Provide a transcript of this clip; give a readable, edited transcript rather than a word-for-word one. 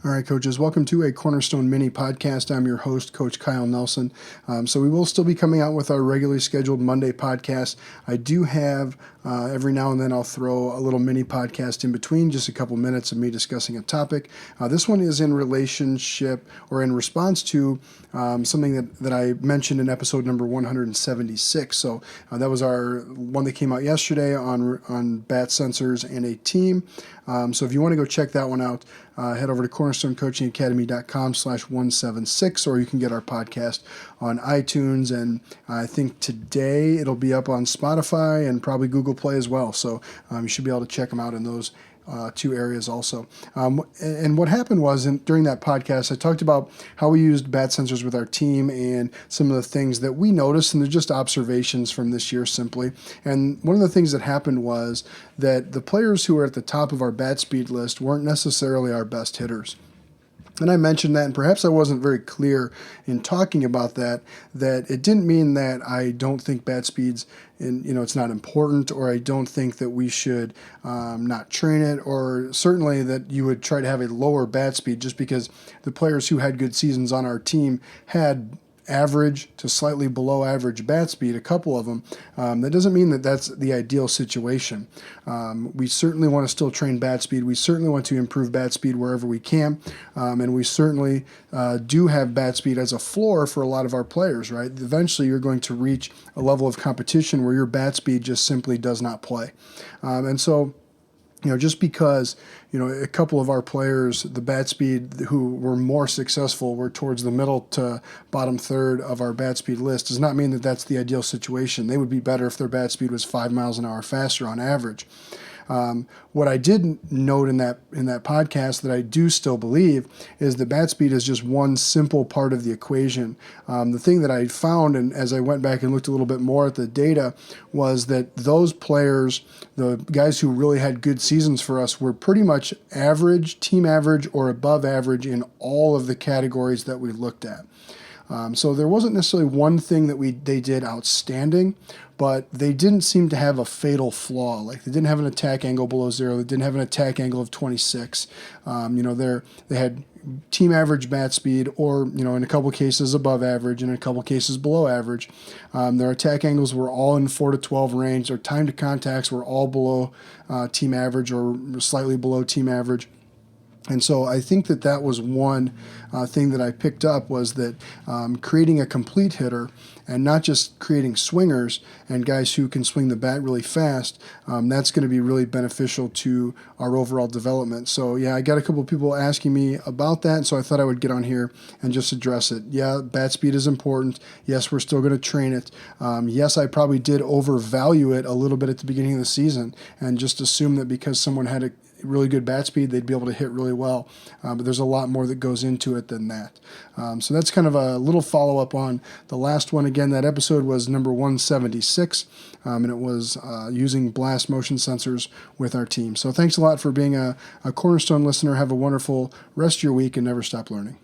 All right, coaches, welcome to a Cornerstone Mini Podcast. I'm your host, Coach Kyle Nelson. So we will still be coming out with our regularly scheduled Monday podcast. I do have, every now and then I'll throw a little mini podcast in between, just a couple minutes of me discussing a topic. This one is in relationship or in response to something that I mentioned in episode number 176. So that was our one that came out yesterday on bat sensors and a team. So if you want to go check that one out, head over to cornerstonecoachingacademy.com/176, or you can get our podcast on iTunes, and I think today it'll be up on Spotify and probably Google Play as well. So you should be able to check them out in those two areas also. And what happened was during that podcast, I talked about how we used bat sensors with our team and some of the things that we noticed, and they're just observations from this year simply. And one of the things that happened was that the players who were at the top of our bat speed list weren't necessarily our best hitters. And I mentioned that, and perhaps I wasn't very clear in talking about that it didn't mean that I don't think bat speeds, it's not important, or I don't think that we should not train it, or certainly that you would try to have a lower bat speed just because the players who had good seasons on our team had average to slightly below average bat speed, a couple of them. That doesn't mean that that's the ideal situation. We certainly want to still train bat speed. We certainly want to improve bat speed wherever we can, and we certainly do have bat speed as a floor for a lot of our players, right? Eventually you're going to reach a level of competition where your bat speed just simply does not play. And so just because, a couple of our players, the bat speed who were more successful were towards the middle to bottom third of our bat speed list does not mean that that's the ideal situation. They would be better if their bat speed was 5 miles an hour faster on average. What I did note in that podcast that I do still believe is that bat speed is just one simple part of the equation. The thing that I found, and as I went back and looked a little bit more at the data, was that those players, the guys who really had good seasons for us, were pretty much average, team average, or above average in all of the categories that we looked at. So there wasn't necessarily one thing that they did outstanding, but they didn't seem to have a fatal flaw. Like they didn't have an attack angle below 0. They didn't have an attack angle of 26. They had team average bat speed, or in a couple cases above average, and in a couple cases below average. Their attack angles were all in 4 to 12 range. Their time to contacts were all below team average or slightly below team average. And so I think that was one thing that I picked up, was that creating a complete hitter and not just creating swingers and guys who can swing the bat really fast, that's going to be really beneficial to our overall development. So yeah, I got a couple of people asking me about that, and so I thought I would get on here and just address it. Yeah, bat speed is important. Yes, we're still going to train it. Yes, I probably did overvalue it a little bit at the beginning of the season and just assume that because someone had a really good bat speed, they'd be able to hit really well. But there's a lot more that goes into it than that. So that's kind of a little follow-up on the last one. Again, that episode was number 176, and it was using blast motion sensors with our team. So thanks a lot for being a Cornerstone listener. Have a wonderful rest of your week, and never stop learning.